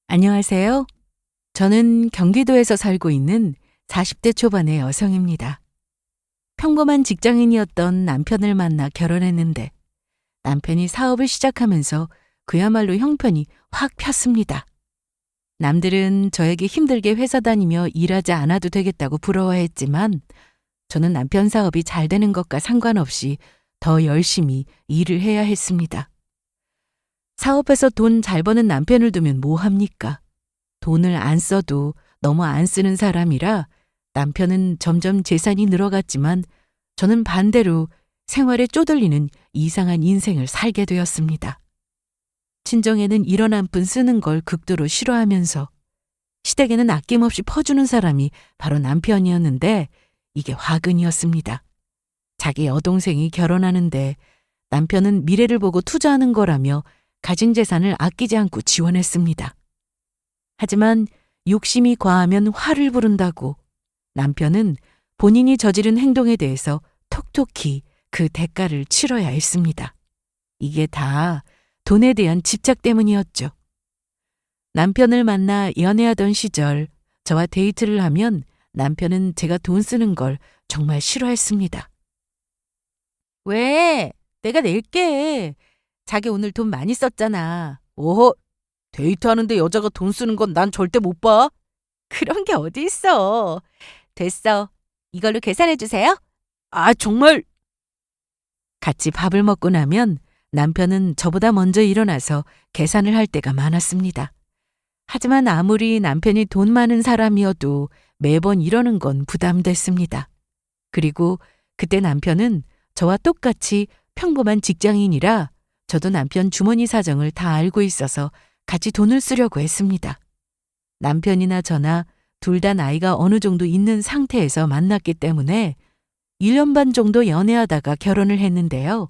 안녕하세요. 저는 경기도에서 살고 있는 40대 초반의 여성입니다. 평범한 직장인이었던 남편을 만나 결혼했는데 남편이 사업을 시작하면서 그야말로 형편이 확 폈습니다. 남들은 저에게 힘들게 회사 다니며 일하지 않아도 되겠다고 부러워했지만 저는 남편 사업이 잘 되는 것과 상관없이 더 열심히 일을 해야 했습니다. 사업해서 돈 잘 버는 남편을 두면 뭐 합니까? 돈을 안 써도 너무 안 쓰는 사람이라 남편은 점점 재산이 늘어갔지만 저는 반대로 생활에 쪼들리는 이상한 인생을 살게 되었습니다. 친정에는 1원 한 푼 쓰는 걸 극도로 싫어하면서 시댁에는 아낌없이 퍼주는 사람이 바로 남편이었는데 이게 화근이었습니다. 자기 여동생이 결혼하는데 남편은 미래를 보고 투자하는 거라며 가진 재산을 아끼지 않고 지원했습니다. 하지만 욕심이 과하면 화를 부른다고 남편은 본인이 저지른 행동에 대해서 톡톡히 그 대가를 치러야 했습니다. 이게 다 돈에 대한 집착 때문이었죠. 남편을 만나 연애하던 시절 저와 데이트를 하면 남편은 제가 돈 쓰는 걸 정말 싫어했습니다. 왜? 내가 낼게. 자기 오늘 돈 많이 썼잖아. 오호, 데이트하는데 여자가 돈 쓰는 건 난 절대 못 봐. 그런 게 어디 있어. 됐어. 이걸로 계산해 주세요. 아, 정말. 같이 밥을 먹고 나면 남편은 저보다 먼저 일어나서 계산을 할 때가 많았습니다. 하지만 아무리 남편이 돈 많은 사람이어도 매번 이러는 건 부담됐습니다. 그리고 그때 남편은 저와 똑같이 평범한 직장인이라 저도 남편 주머니 사정을 다 알고 있어서 같이 돈을 쓰려고 했습니다. 남편이나 저나 둘 다 나이가 어느 정도 있는 상태에서 만났기 때문에 1년 반 정도 연애하다가 결혼을 했는데요.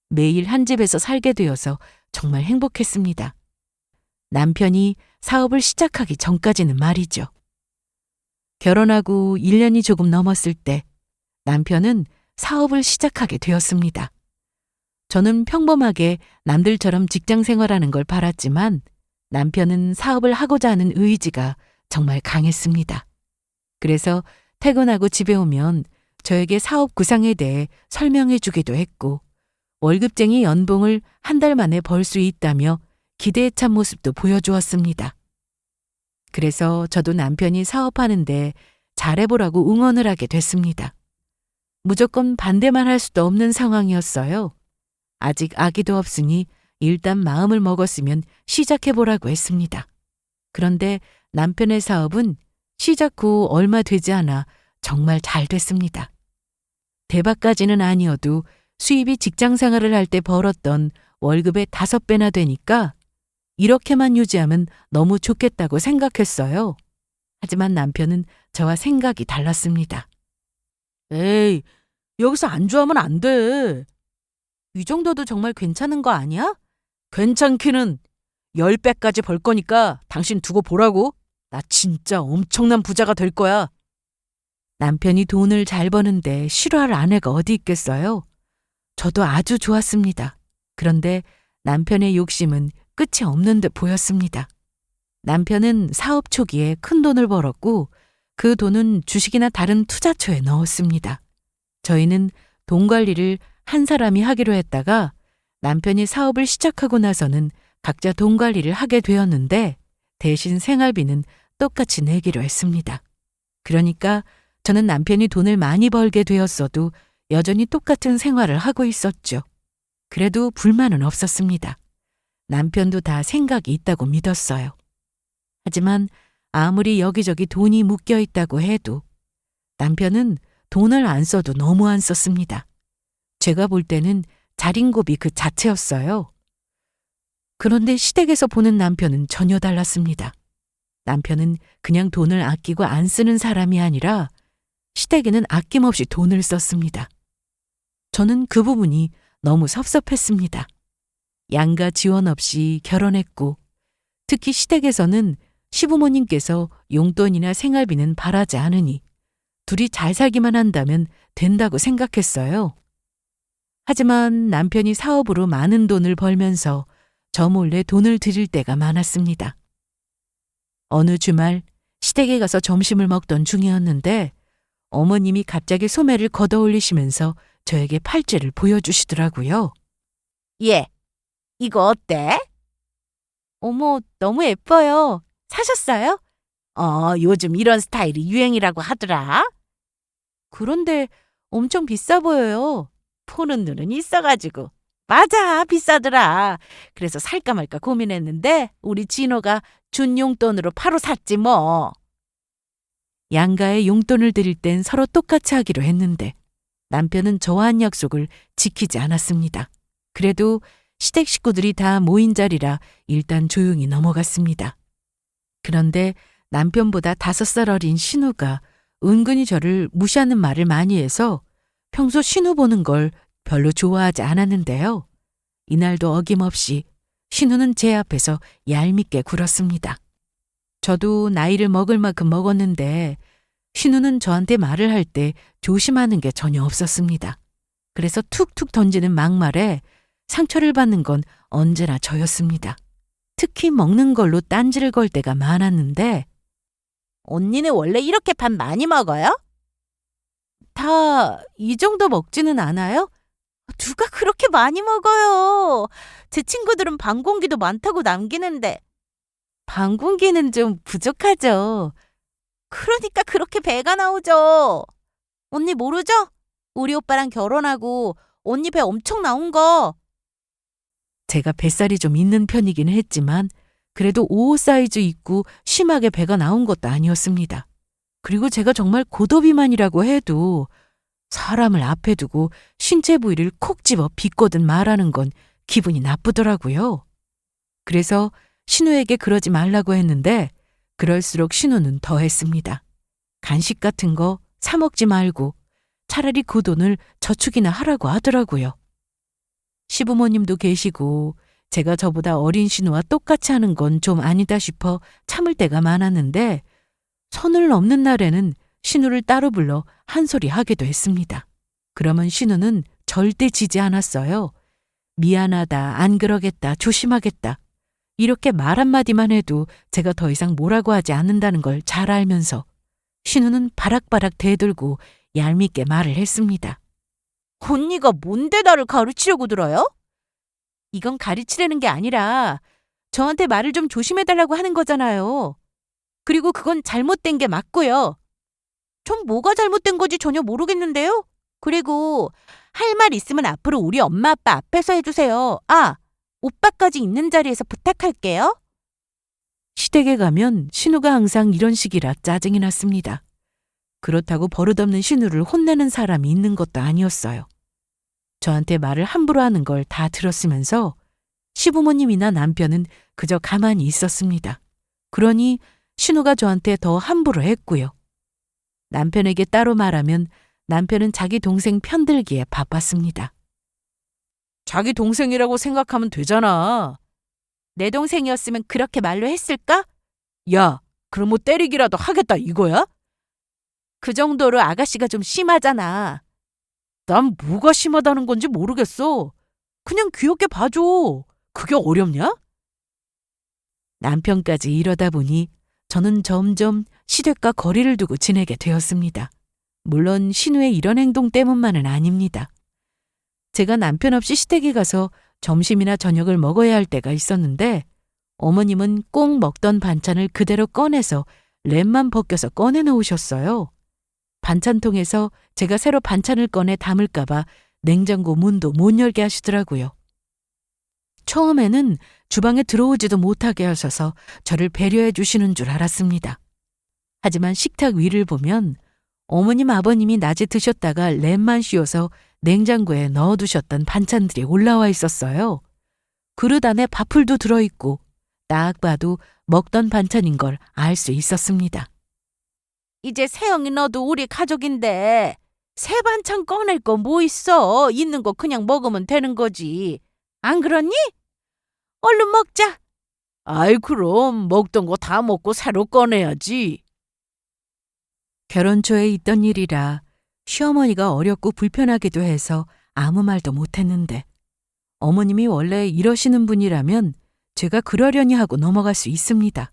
매일 한 집에서 살게 되어서 정말 행복했습니다. 남편이 사업을 시작하기 전까지는 말이죠. 결혼하고 1년이 조금 넘었을 때 남편은 사업을 시작하게 되었습니다. 저는 평범하게 남들처럼 직장 생활하는 걸 바랐지만 남편은 사업을 하고자 하는 의지가 정말 강했습니다. 그래서 퇴근하고 집에 오면 저에게 사업 구상에 대해 설명해 주기도 했고 월급쟁이 연봉을 한 달 만에 벌 수 있다며 기대에 찬 모습도 보여주었습니다. 그래서 저도 남편이 사업하는데 잘해보라고 응원을 하게 됐습니다. 무조건 반대만 할 수도 없는 상황이었어요. 아직 아기도 없으니 일단 마음을 먹었으면 시작해보라고 했습니다. 그런데 남편의 사업은 시작 후 얼마 되지 않아 정말 잘 됐습니다. 대박까지는 아니어도 수입이 직장 생활을 할 때 벌었던 월급의 5배나 되니까 이렇게만 유지하면 너무 좋겠다고 생각했어요. 하지만 남편은 저와 생각이 달랐습니다. 에이, 여기서 안주하면 안 돼. 이 정도도 정말 괜찮은 거 아니야? 괜찮기는 10배까지 벌 거니까 당신 두고 보라고. 나 진짜 엄청난 부자가 될 거야. 남편이 돈을 잘 버는데 싫어할 아내가 어디 있겠어요? 저도 아주 좋았습니다. 그런데 남편의 욕심은 끝이 없는 듯 보였습니다. 남편은 사업 초기에 큰 돈을 벌었고 그 돈은 주식이나 다른 투자처에 넣었습니다. 저희는 돈 관리를 한 사람이 하기로 했다가 남편이 사업을 시작하고 나서는 각자 돈 관리를 하게 되었는데 대신 생활비는 똑같이 내기로 했습니다. 그러니까 저는 남편이 돈을 많이 벌게 되었어도 여전히 똑같은 생활을 하고 있었죠. 그래도 불만은 없었습니다. 남편도 다 생각이 있다고 믿었어요. 하지만 아무리 여기저기 돈이 묶여 있다고 해도 남편은 돈을 안 써도 너무 안 썼습니다. 제가 볼 때는 자린고비 그 자체였어요. 그런데 시댁에서 보는 남편은 전혀 달랐습니다. 남편은 그냥 돈을 아끼고 안 쓰는 사람이 아니라 시댁에는 아낌없이 돈을 썼습니다. 저는 그 부분이 너무 섭섭했습니다. 양가 지원 없이 결혼했고 특히 시댁에서는 시부모님께서 용돈이나 생활비는 바라지 않으니 둘이 잘 살기만 한다면 된다고 생각했어요. 하지만 남편이 사업으로 많은 돈을 벌면서 저 몰래 돈을 드릴 때가 많았습니다. 어느 주말 시댁에 가서 점심을 먹던 중이었는데 어머님이 갑자기 소매를 걷어올리시면서 저에게 팔찌를 보여주시더라고요. 얘, 이거 어때? 어머, 너무 예뻐요. 사셨어요? 요즘 이런 스타일이 유행이라고 하더라. 그런데 엄청 비싸 보여요. 보는 눈은 있어가지고. 맞아, 비싸더라. 그래서 살까 말까 고민했는데 우리 진호가 준 용돈으로 바로 샀지 뭐. 양가에 용돈을 드릴 땐 서로 똑같이 하기로 했는데 남편은 저와 한 약속을 지키지 않았습니다. 그래도 시댁 식구들이 다 모인 자리라 일단 조용히 넘어갔습니다. 그런데 남편보다 5살 어린 신우가 은근히 저를 무시하는 말을 많이 해서 평소 신우 보는 걸 별로 좋아하지 않았는데요. 이날도 어김없이 신우는 제 앞에서 얄밉게 굴었습니다. 저도 나이를 먹을 만큼 먹었는데 신우는 저한테 말을 할 때 조심하는 게 전혀 없었습니다. 그래서 툭툭 던지는 막말에 상처를 받는 건 언제나 저였습니다. 특히 먹는 걸로 딴지를 걸 때가 많았는데 언니는 원래 이렇게 밥 많이 먹어요? 다 이 정도 먹지는 않아요? 누가 그렇게 많이 먹어요? 제 친구들은 반 공기도 많다고 남기는데. 반 공기는 좀 부족하죠. 그러니까 그렇게 배가 나오죠. 언니 모르죠? 우리 오빠랑 결혼하고 언니 배 엄청 나온 거. 제가 뱃살이 좀 있는 편이긴 했지만 그래도 5호 사이즈 입고 심하게 배가 나온 것도 아니었습니다. 그리고 제가 정말 고도비만이라고 해도 사람을 앞에 두고 신체 부위를 콕 집어 비꼬든 말하는 건 기분이 나쁘더라고요. 그래서 신우에게 그러지 말라고 했는데 그럴수록 신우는 더 했습니다. 간식 같은 거 사 먹지 말고 차라리 그 돈을 저축이나 하라고 하더라고요. 시부모님도 계시고 제가 저보다 어린 신우와 똑같이 하는 건 좀 아니다 싶어 참을 때가 많았는데 선을 넘는 날에는 신우를 따로 불러 한 소리 하기도 했습니다. 그러면 신우는 절대 지지 않았어요. 미안하다, 안 그러겠다, 조심하겠다. 이렇게 말 한마디만 해도 제가 더 이상 뭐라고 하지 않는다는 걸 잘 알면서 신우는 바락바락 대들고 얄밉게 말을 했습니다. 언니가 뭔데 나를 가르치려고 들어요? 이건 가르치려는 게 아니라 저한테 말을 좀 조심해달라고 하는 거잖아요. 그리고 그건 잘못된 게 맞고요. 전 뭐가 잘못된 건지 전혀 모르겠는데요? 그리고 할 말 있으면 앞으로 우리 엄마 아빠 앞에서 해주세요. 오빠까지 있는 자리에서 부탁할게요. 시댁에 가면 신우가 항상 이런 식이라 짜증이 났습니다. 그렇다고 버릇없는 신우를 혼내는 사람이 있는 것도 아니었어요. 저한테 말을 함부로 하는 걸 다 들었으면서 시부모님이나 남편은 그저 가만히 있었습니다. 그러니 신우가 저한테 더 함부로 했고요. 남편에게 따로 말하면 남편은 자기 동생 편들기에 바빴습니다. 자기 동생이라고 생각하면 되잖아. 내 동생이었으면 그렇게 말로 했을까? 야, 그럼 뭐 때리기라도 하겠다 이거야? 그 정도로 아가씨가 좀 심하잖아. 난 뭐가 심하다는 건지 모르겠어. 그냥 귀엽게 봐줘. 그게 어렵냐? 남편까지 이러다 보니 저는 점점 시댁과 거리를 두고 지내게 되었습니다. 물론 신우의 이런 행동 때문만은 아닙니다. 제가 남편 없이 시댁에 가서 점심이나 저녁을 먹어야 할 때가 있었는데 어머님은 꼭 먹던 반찬을 그대로 꺼내서 랩만 벗겨서 꺼내 놓으셨어요. 반찬통에서 제가 새로 반찬을 꺼내 담을까봐 냉장고 문도 못 열게 하시더라고요. 처음에는 주방에 들어오지도 못하게 하셔서 저를 배려해 주시는 줄 알았습니다. 하지만 식탁 위를 보면 어머님 아버님이 낮에 드셨다가 랩만 씌워서 냉장고에 넣어두셨던 반찬들이 올라와 있었어요. 그릇 안에 밥풀도 들어있고 딱 봐도 먹던 반찬인 걸 알 수 있었습니다. 이제 세영이 너도 우리 가족인데 새 반찬 꺼낼 거 뭐 있어? 있는 거 그냥 먹으면 되는 거지. 안 그렇니? 얼른 먹자. 아이 그럼 먹던 거 다 먹고 새로 꺼내야지. 결혼 초에 있던 일이라 시어머니가 어렵고 불편하기도 해서 아무 말도 못했는데 어머님이 원래 이러시는 분이라면 제가 그러려니 하고 넘어갈 수 있습니다.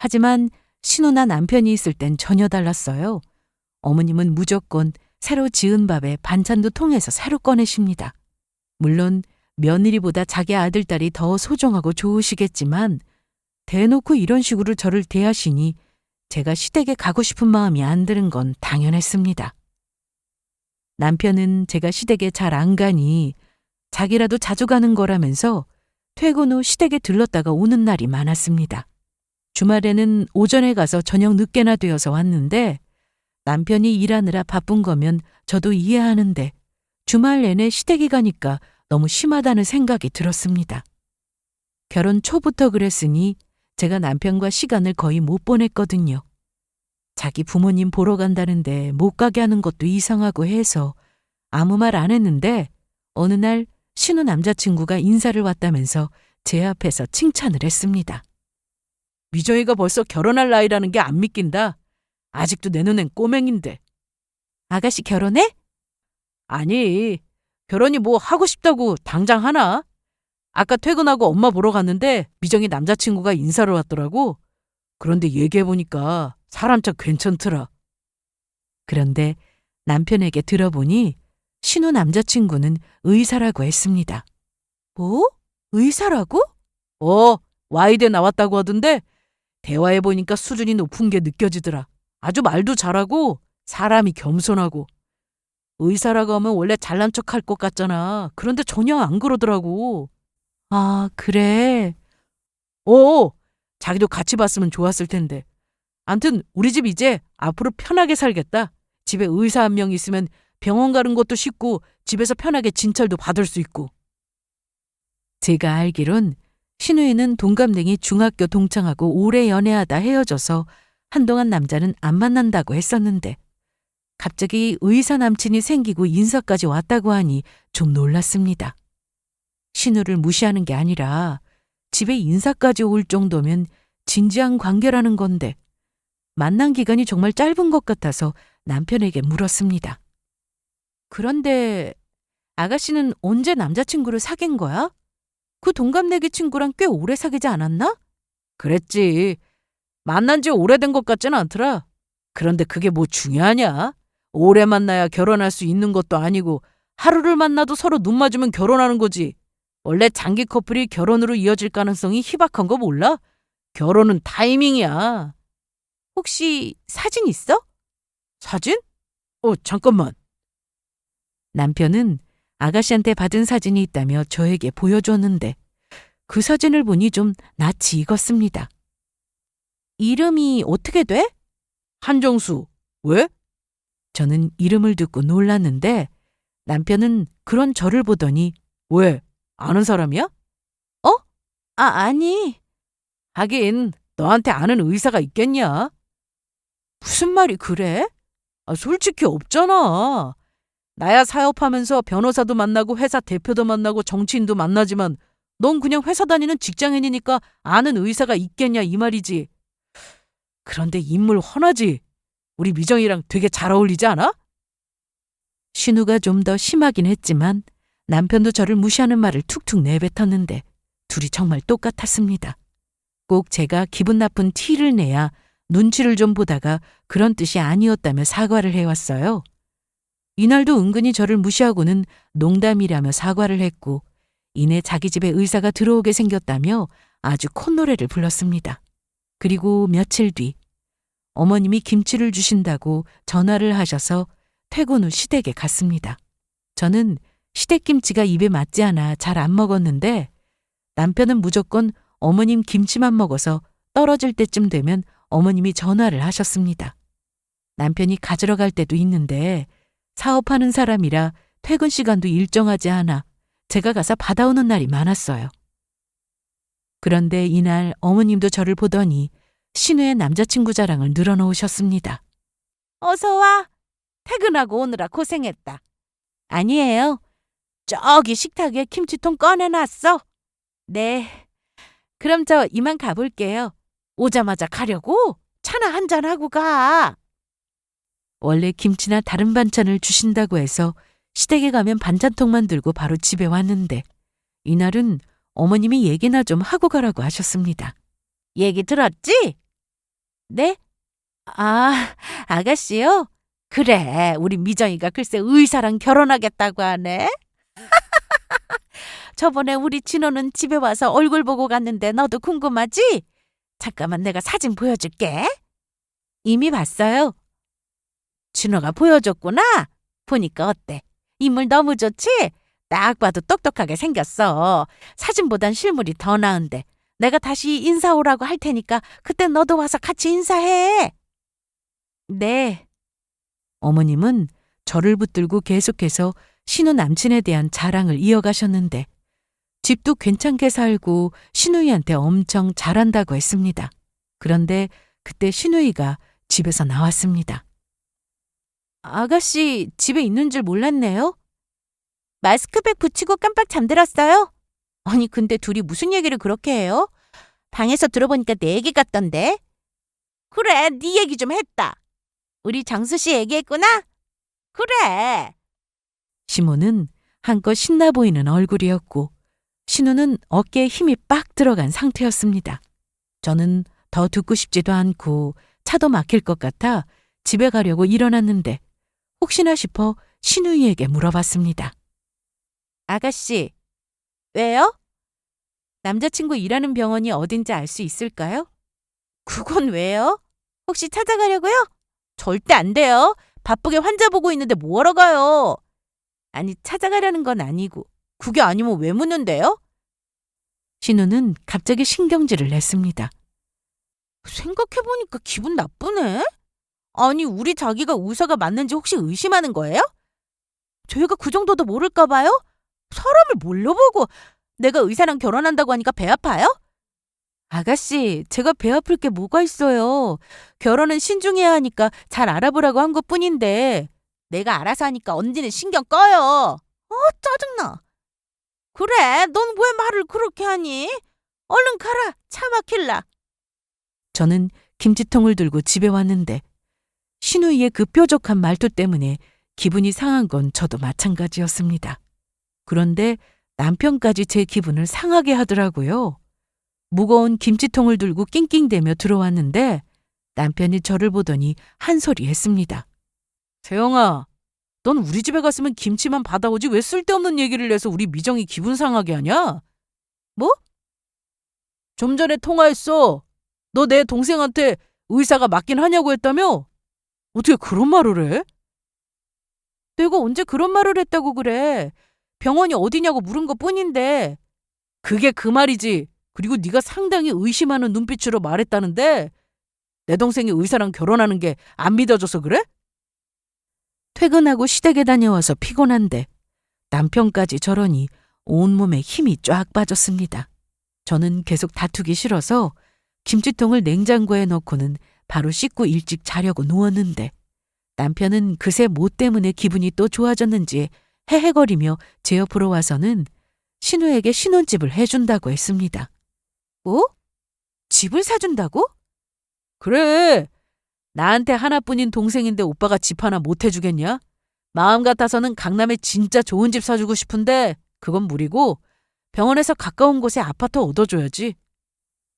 하지만 신우나 남편이 있을 땐 전혀 달랐어요. 어머님은 무조건 새로 지은 밥에 반찬도 통해서 새로 꺼내십니다. 물론 며느리보다 자기 아들딸이 더 소중하고 좋으시겠지만 대놓고 이런 식으로 저를 대하시니 제가 시댁에 가고 싶은 마음이 안 드는 건 당연했습니다. 남편은 제가 시댁에 잘 안 가니 자기라도 자주 가는 거라면서 퇴근 후 시댁에 들렀다가 오는 날이 많았습니다. 주말에는 오전에 가서 저녁 늦게나 되어서 왔는데 남편이 일하느라 바쁜 거면 저도 이해하는데 주말 내내 시댁에 가니까 너무 심하다는 생각이 들었습니다. 결혼 초부터 그랬으니 제가 남편과 시간을 거의 못 보냈거든요. 자기 부모님 보러 간다는데 못 가게 하는 것도 이상하고 해서 아무 말 안 했는데 어느 날 신우 남자친구가 인사를 왔다면서 제 앞에서 칭찬을 했습니다. 미정이가 벌써 결혼할 나이라는 게 안 믿긴다. 아직도 내 눈엔 꼬맹인데. 아가씨 결혼해? 아니, 결혼이 뭐 하고 싶다고 당장 하나? 아까 퇴근하고 엄마 보러 갔는데 미정이 남자친구가 인사를 왔더라고. 그런데 얘기해보니까 사람 참 괜찮더라. 그런데 남편에게 들어보니 신우 남자친구는 의사라고 했습니다. 뭐? 의사라고? 와이대 나왔다고 하던데 대화해보니까 수준이 높은 게 느껴지더라. 아주 말도 잘하고 사람이 겸손하고. 의사라고 하면 원래 잘난 척 할 것 같잖아. 그런데 전혀 안 그러더라고. 아, 그래? 자기도 같이 봤으면 좋았을 텐데. 암튼 우리 집 이제 앞으로 편하게 살겠다. 집에 의사 한 명 있으면 병원 가는 것도 쉽고 집에서 편하게 진찰도 받을 수 있고. 제가 알기론 신우이는 동갑내기 중학교 동창하고 오래 연애하다 헤어져서 한동안 남자는 안 만난다고 했었는데 갑자기 의사 남친이 생기고 인사까지 왔다고 하니 좀 놀랐습니다. 신우를 무시하는 게 아니라 집에 인사까지 올 정도면 진지한 관계라는 건데 만난 기간이 정말 짧은 것 같아서 남편에게 물었습니다. 그런데 아가씨는 언제 남자친구를 사귄 거야? 그 동갑내기 친구랑 꽤 오래 사귀지 않았나? 그랬지. 만난 지 오래된 것 같진 않더라. 그런데 그게 뭐 중요하냐? 오래 만나야 결혼할 수 있는 것도 아니고 하루를 만나도 서로 눈 맞으면 결혼하는 거지. 원래 장기 커플이 결혼으로 이어질 가능성이 희박한 거 몰라? 결혼은 타이밍이야. 혹시 사진 있어? 사진? 잠깐만. 남편은 아가씨한테 받은 사진이 있다며 저에게 보여줬는데 그 사진을 보니 좀 낯이 익었습니다. 이름이 어떻게 돼? 한정수. 왜? 저는 이름을 듣고 놀랐는데 남편은 그런 저를 보더니 왜? 아는 사람이야? 아니. 하긴 너한테 아는 의사가 있겠냐? 무슨 말이 그래? 솔직히 없잖아. 나야 사업하면서 변호사도 만나고 회사 대표도 만나고 정치인도 만나지만 넌 그냥 회사 다니는 직장인이니까 아는 의사가 있겠냐 이 말이지. 그런데 인물 훤하지? 우리 미정이랑 되게 잘 어울리지 않아? 신우가 좀 더 심하긴 했지만 남편도 저를 무시하는 말을 툭툭 내뱉었는데 둘이 정말 똑같았습니다. 꼭 제가 기분 나쁜 티를 내야 눈치를 좀 보다가 그런 뜻이 아니었다며 사과를 해왔어요. 이날도 은근히 저를 무시하고는 농담이라며 사과를 했고 이내 자기 집에 의사가 들어오게 생겼다며 아주 콧노래를 불렀습니다. 그리고 며칠 뒤 어머님이 김치를 주신다고 전화를 하셔서 퇴근 후 시댁에 갔습니다. 저는 시댁김치가 입에 맞지 않아 잘 안 먹었는데 남편은 무조건 어머님 김치만 먹어서 떨어질 때쯤 되면 어머님이 전화를 하셨습니다. 남편이 가지러 갈 때도 있는데 사업하는 사람이라 퇴근 시간도 일정하지 않아 제가 가서 받아오는 날이 많았어요. 그런데 이날 어머님도 저를 보더니 신우의 남자친구 자랑을 늘어놓으셨습니다. 어서 와. 퇴근하고 오느라 고생했다. 아니에요. 저기 식탁에 김치통 꺼내놨어. 네. 그럼 저 이만 가볼게요. 오자마자 가려고? 차나 한잔하고 가. 원래 김치나 다른 반찬을 주신다고 해서 시댁에 가면 반찬통만 들고 바로 집에 왔는데 이날은 어머님이 얘기나 좀 하고 가라고 하셨습니다. 얘기 들었지? 네? 아, 아가씨요? 그래, 우리 미정이가 글쎄 의사랑 결혼하겠다고 하네. 저번에 우리 진호는 집에 와서 얼굴 보고 갔는데 너도 궁금하지? 잠깐만 내가 사진 보여줄게. 이미 봤어요. 진호가 보여줬구나. 보니까 어때? 인물 너무 좋지? 딱 봐도 똑똑하게 생겼어. 사진보단 실물이 더 나은데. 내가 다시 인사 오라고 할 테니까 그때 너도 와서 같이 인사해. 네. 어머님은 저를 붙들고 계속해서 신우 남친에 대한 자랑을 이어가셨는데 집도 괜찮게 살고 신우이한테 엄청 잘한다고 했습니다. 그런데 그때 신우이가 집에서 나왔습니다. 아가씨 집에 있는 줄 몰랐네요. 마스크팩 붙이고 깜빡 잠들었어요. 아니 근데 둘이 무슨 얘기를 그렇게 해요? 방에서 들어보니까 내 얘기 같던데. 그래, 네 얘기 좀 했다. 우리 정수 씨 얘기했구나? 그래. 시모는 한껏 신나 보이는 얼굴이었고 신우는 어깨에 힘이 빡 들어간 상태였습니다. 저는 더 듣고 싶지도 않고 차도 막힐 것 같아 집에 가려고 일어났는데 혹시나 싶어 신우이에게 물어봤습니다. 아가씨, 왜요? 남자친구 일하는 병원이 어딘지 알 수 있을까요? 그건 왜요? 혹시 찾아가려고요? 절대 안 돼요. 바쁘게 환자 보고 있는데 뭐하러 가요? 아니, 찾아가려는 건 아니고 그게 아니면 왜 묻는데요? 신우는 갑자기 신경질을 냈습니다. 생각해보니까 기분 나쁘네? 아니, 우리 자기가 의사가 맞는지 혹시 의심하는 거예요? 저희가 그 정도도 모를까 봐요? 사람을 뭘로 보고 내가 의사랑 결혼한다고 하니까 배 아파요? 아가씨, 제가 배 아플 게 뭐가 있어요. 결혼은 신중해야 하니까 잘 알아보라고 한 것뿐인데 내가 알아서 하니까 언니는 신경 꺼요. 짜증나. 그래, 넌 왜 말을 그렇게 하니? 얼른 가라, 차 막힐라. 저는 김치통을 들고 집에 왔는데 신우이의 그 뾰족한 말투 때문에 기분이 상한 건 저도 마찬가지였습니다. 그런데 남편까지 제 기분을 상하게 하더라고요. 무거운 김치통을 들고 낑낑대며 들어왔는데 남편이 저를 보더니 한 소리 했습니다. 세영아, 넌 우리 집에 갔으면 김치만 받아오지 왜 쓸데없는 얘기를 해서 우리 미정이 기분 상하게 하냐? 뭐? 좀 전에 통화했어. 너 내 동생한테 의사가 맞긴 하냐고 했다며? 어떻게 그런 말을 해? 내가 언제 그런 말을 했다고 그래. 병원이 어디냐고 물은 것뿐인데. 그게 그 말이지. 그리고 네가 상당히 의심하는 눈빛으로 말했다는데 내 동생이 의사랑 결혼하는 게 안 믿어져서 그래? 퇴근하고 시댁에 다녀와서 피곤한데 남편까지 저러니 온몸에 힘이 쫙 빠졌습니다. 저는 계속 다투기 싫어서 김치통을 냉장고에 넣고는 바로 씻고 일찍 자려고 누웠는데 남편은 그새 뭐 때문에 기분이 또 좋아졌는지 헤헤거리며 제 옆으로 와서는 신우에게 신혼집을 해준다고 했습니다. 뭐? 집을 사준다고? 그래. 나한테 하나뿐인 동생인데 오빠가 집 하나 못 해주겠냐? 마음 같아서는 강남에 진짜 좋은 집 사주고 싶은데 그건 무리고 병원에서 가까운 곳에 아파트 얻어줘야지.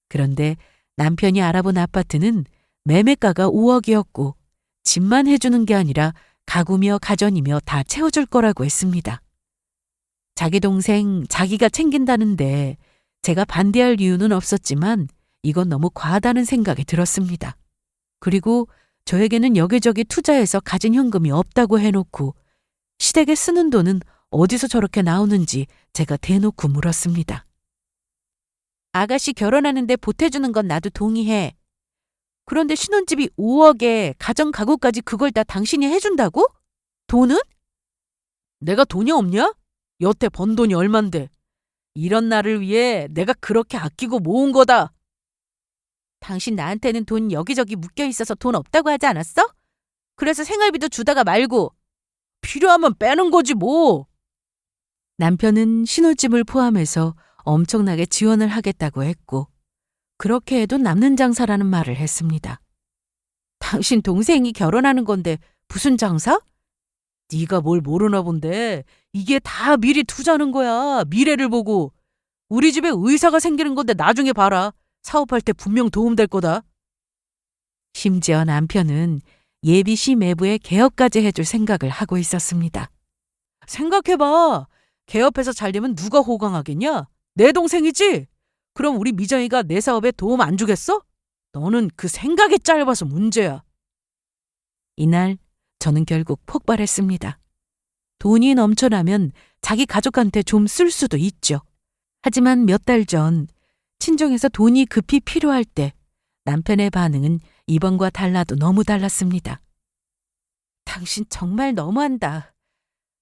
그런데 남편이 알아본 아파트는 매매가가 5억이었고 집만 해주는 게 아니라 가구며 가전이며 다 채워줄 거라고 했습니다. 자기 동생 자기가 챙긴다는데 제가 반대할 이유는 없었지만 이건 너무 과하다는 생각이 들었습니다. 그리고 저에게는 여기저기 투자해서 가진 현금이 없다고 해놓고 시댁에 쓰는 돈은 어디서 저렇게 나오는지 제가 대놓고 물었습니다. 아가씨 결혼하는데 보태주는 건 나도 동의해. 그런데 신혼집이 5억에 가전 가구까지 그걸 다 당신이 해준다고? 돈은? 내가 돈이 없냐? 여태 번 돈이 얼만데. 이런 날을 위해 내가 그렇게 아끼고 모은 거다. 당신 나한테는 돈 여기저기 묶여 있어서 돈 없다고 하지 않았어? 그래서 생활비도 주다가 말고. 필요하면 빼는 거지 뭐. 남편은 신혼집을 포함해서 엄청나게 지원을 하겠다고 했고 그렇게 해도 남는 장사라는 말을 했습니다. 당신 동생이 결혼하는 건데 무슨 장사? 네가 뭘 모르나 본데 이게 다 미리 투자하는 거야. 미래를 보고. 우리 집에 의사가 생기는 건데 나중에 봐라. 사업할 때 분명 도움될 거다. 심지어 남편은 예비시 매부의 개업까지 해줄 생각을 하고 있었습니다. 생각해봐. 개업해서 잘 되면 누가 호강하겠냐? 내 동생이지? 그럼 우리 미정이가 내 사업에 도움 안 주겠어? 너는 그 생각이 짧아서 문제야. 이날 저는 결국 폭발했습니다. 돈이 넘쳐나면 자기 가족한테 좀 쓸 수도 있죠. 하지만 몇 달 전 친정에서 돈이 급히 필요할 때 남편의 반응은 이번과 달라도 너무 달랐습니다. 당신 정말 너무한다.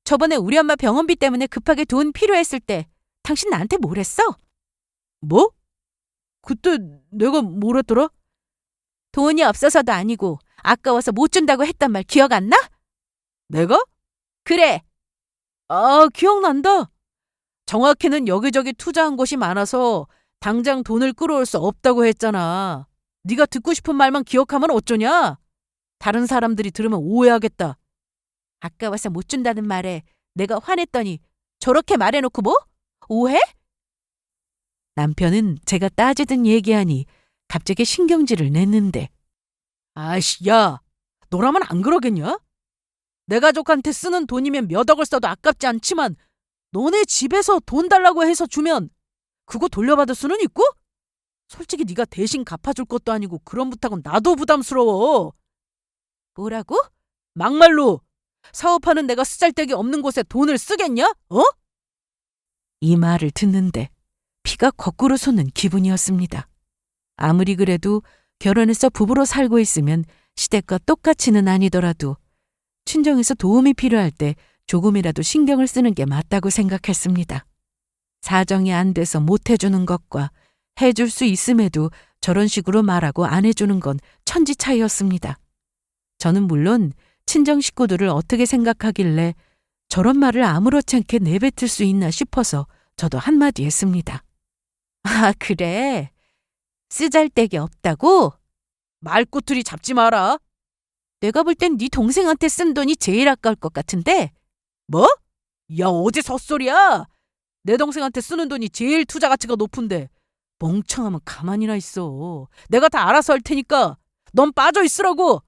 저번에 우리 엄마 병원비 때문에 급하게 돈 필요했을 때 당신 나한테 뭘 했어? 뭐? 그때 내가 뭘 했더라? 돈이 없어서도 아니고 아까워서 못 준다고 했단 말 기억 안 나? 내가? 그래. 아, 기억난다. 정확히는 여기저기 투자한 곳이 많아서 당장 돈을 끌어올 수 없다고 했잖아. 네가 듣고 싶은 말만 기억하면 어쩌냐? 다른 사람들이 들으면 오해하겠다. 아까워서 못 준다는 말에 내가 화냈더니 저렇게 말해놓고 뭐? 오해? 남편은 제가 따지듯 얘기하니 갑자기 신경질을 냈는데 아이씨, 야, 너라면 안 그러겠냐? 내 가족한테 쓰는 돈이면 몇 억을 써도 아깝지 않지만 너네 집에서 돈 달라고 해서 주면 그거 돌려받을 수는 있고? 솔직히 네가 대신 갚아줄 것도 아니고 그런 부탁은 나도 부담스러워. 뭐라고? 막말로 사업하는 내가 쓰잘데기 없는 곳에 돈을 쓰겠냐? 어? 이 말을 듣는데 피가 거꾸로 솟는 기분이었습니다. 아무리 그래도 결혼해서 부부로 살고 있으면 시댁과 똑같이는 아니더라도 친정에서 도움이 필요할 때 조금이라도 신경을 쓰는 게 맞다고 생각했습니다. 사정이 안 돼서 못 해주는 것과 해줄 수 있음에도 저런 식으로 말하고 안 해주는 건 천지 차이였습니다. 저는 물론 친정 식구들을 어떻게 생각하길래 저런 말을 아무렇지 않게 내뱉을 수 있나 싶어서 저도 한마디 했습니다. 아, 그래? 쓰잘데기 없다고? 말꼬투리 잡지 마라. 내가 볼 땐 네 동생한테 쓴 돈이 제일 아까울 것 같은데? 뭐? 야, 어디 헛소리야? 내 동생한테 쓰는 돈이 제일 투자 가치가 높은데 멍청하면 가만히나 있어. 내가 다 알아서 할 테니까 넌 빠져 있으라고.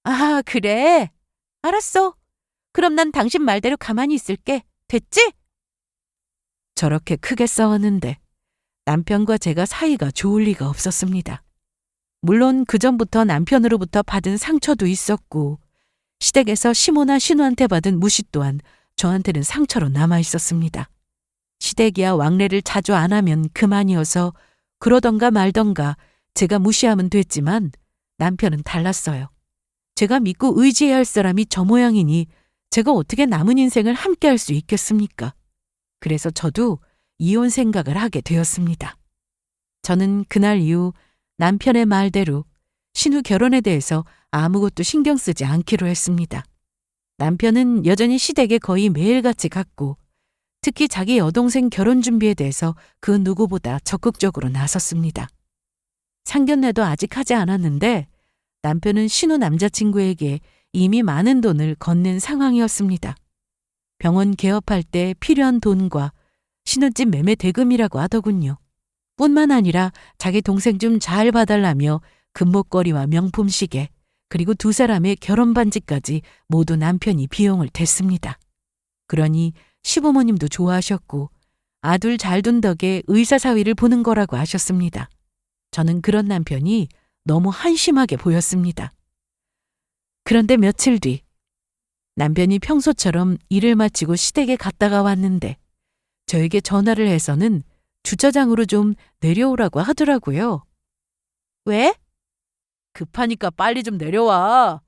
아, 그래? 알았어. 그럼 난 당신 말대로 가만히 있을게. 됐지? 저렇게 크게 싸웠는데 남편과 제가 사이가 좋을 리가 없었습니다. 물론 그전부터 남편으로부터 받은 상처도 있었고 시댁에서 시모나 신우한테 받은 무시 또한 저한테는 상처로 남아 있었습니다. 시댁이야 왕래를 자주 안 하면 그만이어서 그러던가 말던가 제가 무시하면 됐지만 남편은 달랐어요. 제가 믿고 의지해야 할 사람이 저 모양이니 제가 어떻게 남은 인생을 함께 할 수 있겠습니까? 그래서 저도 이혼 생각을 하게 되었습니다. 저는 그날 이후 남편의 말대로 신우 결혼에 대해서 아무것도 신경 쓰지 않기로 했습니다. 남편은 여전히 시댁에 거의 매일같이 갔고 특히 자기 여동생 결혼 준비에 대해서 그 누구보다 적극적으로 나섰습니다. 상견례도 아직 하지 않았는데 남편은 신우 남자친구에게 이미 많은 돈을 건넨 상황이었습니다. 병원 개업할 때 필요한 돈과 신혼집 매매 대금이라고 하더군요. 뿐만 아니라 자기 동생 좀 잘 봐달라며 금목걸이와 명품 시계 그리고 두 사람의 결혼 반지까지 모두 남편이 비용을 댔습니다. 그러니 시부모님도 좋아하셨고 아들 잘 둔 덕에 의사 사위를 보는 거라고 하셨습니다. 저는 그런 남편이 너무 한심하게 보였습니다. 그런데 며칠 뒤 남편이 평소처럼 일을 마치고 시댁에 갔다가 왔는데 저에게 전화를 해서는 주차장으로 좀 내려오라고 하더라고요. 왜? 급하니까 빨리 좀 내려와.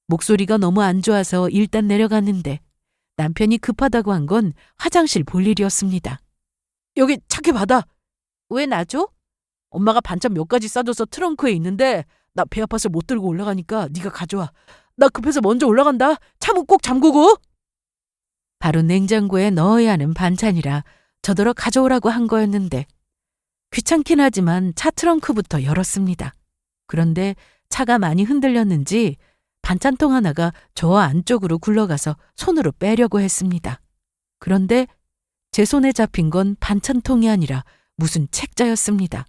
목소리가 너무 안 좋아서 일단 내려갔는데 남편이 급하다고 한 건 화장실 볼 일이었습니다. 여기 차키 받아. 왜 놔줘? 엄마가 반찬 몇 가지 싸줘서 트렁크에 있는데 나 배 아파서 못 들고 올라가니까 네가 가져와. 나 급해서 먼저 올라간다. 차문 꼭 잠그고. 바로 냉장고에 넣어야 하는 반찬이라 저더러 가져오라고 한 거였는데 귀찮긴 하지만 차 트렁크부터 열었습니다. 그런데 차가 많이 흔들렸는지 반찬통 하나가 저 안쪽으로 굴러가서 손으로 빼려고 했습니다. 그런데 제 손에 잡힌 건 반찬통이 아니라 무슨 책자였습니다.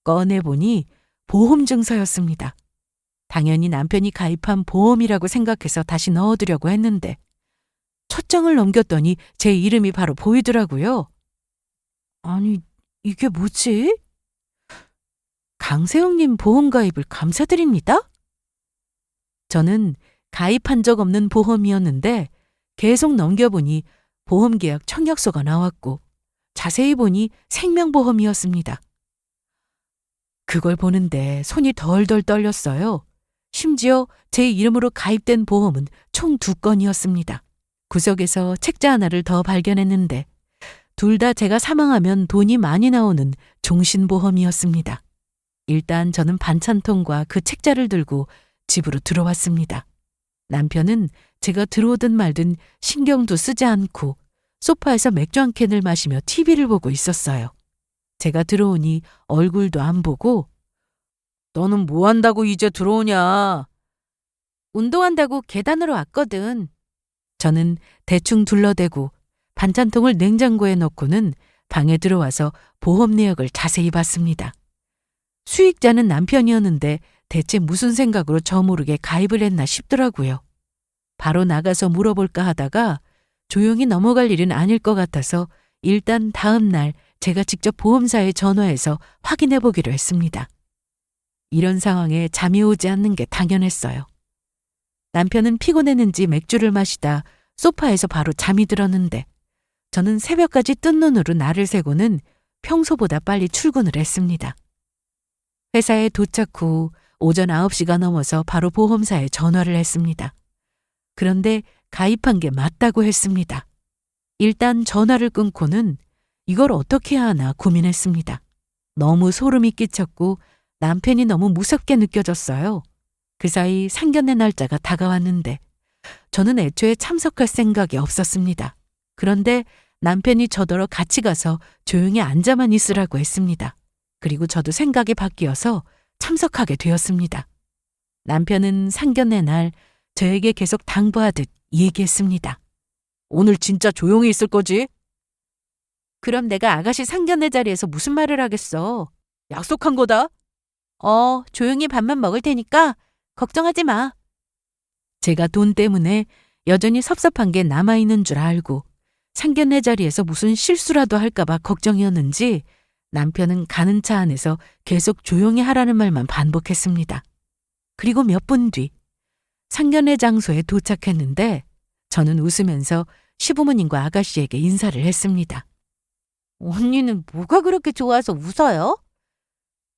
꺼내보니 보험 증서였습니다. 당연히 남편이 가입한 보험이라고 생각해서 다시 넣어두려고 했는데 첫 장을 넘겼더니 제 이름이 바로 보이더라고요. 아니, 이게 뭐지? 강세형님 보험 가입을 감사드립니다. 저는 가입한 적 없는 보험이었는데 계속 넘겨보니 보험계약 청약서가 나왔고 자세히 보니 생명보험이었습니다. 그걸 보는데 손이 덜덜 떨렸어요. 심지어 제 이름으로 가입된 보험은 총 2건이었습니다. 구석에서 책자 하나를 더 발견했는데 둘 다 제가 사망하면 돈이 많이 나오는 종신보험이었습니다. 일단 저는 반찬통과 그 책자를 들고 집으로 들어왔습니다. 남편은 제가 들어오든 말든 신경도 쓰지 않고 소파에서 맥주 한 캔을 마시며 TV를 보고 있었어요. 제가 들어오니 얼굴도 안 보고 너는 뭐 한다고 이제 들어오냐? 운동한다고 계단으로 왔거든. 저는 대충 둘러대고 반찬통을 냉장고에 넣고는 방에 들어와서 보험 내역을 자세히 봤습니다. 수익자는 남편이었는데 대체 무슨 생각으로 저 모르게 가입을 했나 싶더라고요. 바로 나가서 물어볼까 하다가 조용히 넘어갈 일은 아닐 것 같아서 일단 다음 날 제가 직접 보험사에 전화해서 확인해 보기로 했습니다. 이런 상황에 잠이 오지 않는 게 당연했어요. 남편은 피곤했는지 맥주를 마시다 소파에서 바로 잠이 들었는데 저는 새벽까지 뜬 눈으로 날을 새고는 평소보다 빨리 출근을 했습니다. 회사에 도착 후 오전 9시가 넘어서 바로 보험사에 전화를 했습니다. 그런데 가입한 게 맞다고 했습니다. 일단 전화를 끊고는 이걸 어떻게 해야 하나 고민했습니다. 너무 소름이 끼쳤고 남편이 너무 무섭게 느껴졌어요. 그 사이 상견례 날짜가 다가왔는데 저는 애초에 참석할 생각이 없었습니다. 그런데 남편이 저더러 같이 가서 조용히 앉아만 있으라고 했습니다. 그리고 저도 생각이 바뀌어서 참석하게 되었습니다. 남편은 상견례 날 저에게 계속 당부하듯 얘기했습니다. 오늘 진짜 조용히 있을 거지? 그럼 내가 아가씨 상견례 자리에서 무슨 말을 하겠어? 약속한 거다. 조용히 밥만 먹을 테니까 걱정하지 마. 제가 돈 때문에 여전히 섭섭한 게 남아있는 줄 알고 상견례 자리에서 무슨 실수라도 할까봐 걱정이었는지 남편은 가는 차 안에서 계속 조용히 하라는 말만 반복했습니다. 그리고 몇 분 뒤 상견례 장소에 도착했는데 저는 웃으면서 시부모님과 아가씨에게 인사를 했습니다. 언니는 뭐가 그렇게 좋아서 웃어요?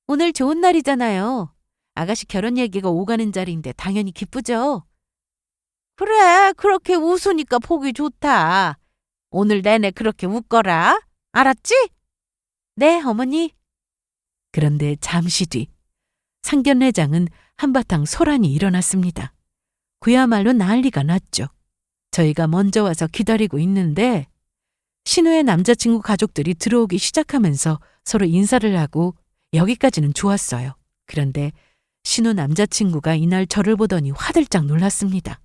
오늘 좋은 날이잖아요. 아가씨 결혼 얘기가 오가는 자리인데 당연히 기쁘죠? 그래, 그렇게 웃으니까 보기 좋다. 오늘 내내 그렇게 웃거라. 알았지? 네, 어머니. 그런데 잠시 뒤 상견례장은 한바탕 소란이 일어났습니다. 그야말로 난리가 났죠. 저희가 먼저 와서 기다리고 있는데 신우의 남자친구 가족들이 들어오기 시작하면서 서로 인사를 하고 여기까지는 좋았어요. 그런데 신우 남자친구가 이날 저를 보더니 화들짝 놀랐습니다.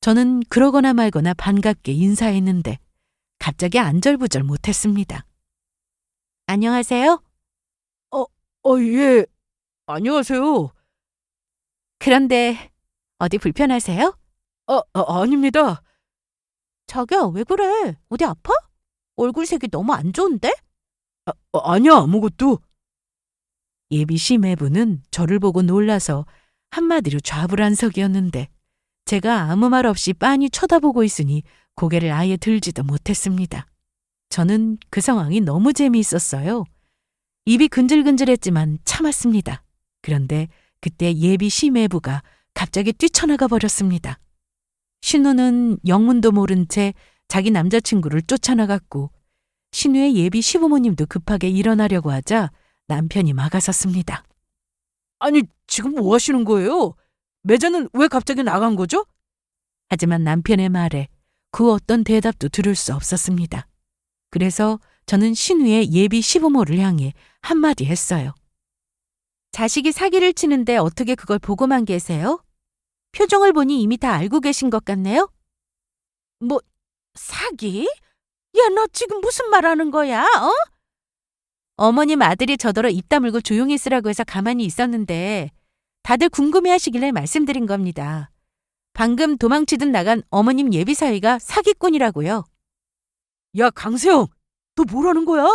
저는 그러거나 말거나 반갑게 인사했는데 갑자기 안절부절 못했습니다. 안녕하세요? 예. 안녕하세요. 그런데 어디 불편하세요? 아닙니다. 자기야, 왜 그래? 어디 아파? 얼굴색이 너무 안 좋은데? 아니야, 아무것도. 예비 시매부는 저를 보고 놀라서 한마디로 좌불안석이었는데 제가 아무 말 없이 빤히 쳐다보고 있으니 고개를 아예 들지도 못했습니다. 저는 그 상황이 너무 재미있었어요. 입이 근질근질했지만 참았습니다. 그런데 그때 예비 시매부가 갑자기 뛰쳐나가 버렸습니다. 신우는 영문도 모른 채 자기 남자친구를 쫓아나갔고 신우의 예비 시부모님도 급하게 일어나려고 하자 남편이 막아섰습니다. 아니, 지금 뭐 하시는 거예요? 매자는 왜 갑자기 나간 거죠? 하지만 남편의 말에 그 어떤 대답도 들을 수 없었습니다. 그래서 저는 신우의 예비 시부모를 향해 한마디 했어요. 자식이 사기를 치는데 어떻게 그걸 보고만 계세요? 표정을 보니 이미 다 알고 계신 것 같네요? 뭐, 사기? 야, 너 지금 무슨 말 하는 거야, 어? 어머님 아들이 저더러 입 다물고 조용히 있으라고 해서 가만히 있었는데 다들 궁금해하시길래 말씀드린 겁니다. 방금 도망치듯 나간 어머님 예비사위가 사기꾼이라고요. 야, 강세영, 너 뭐라는 거야?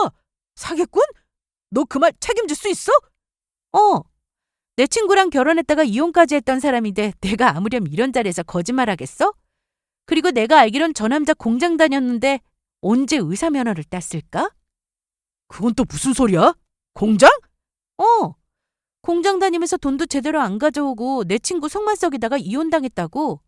사기꾼? 너 그 말 책임질 수 있어? 내 친구랑 결혼했다가 이혼까지 했던 사람인데 내가 아무렴 이런 자리에서 거짓말하겠어? 그리고 내가 알기론 저 남자 공장 다녔는데 언제 의사 면허를 땄을까? 그건 또 무슨 소리야? 공장? 공장 다니면서 돈도 제대로 안 가져오고 내 친구 속만 썩이다가 이혼당했다고.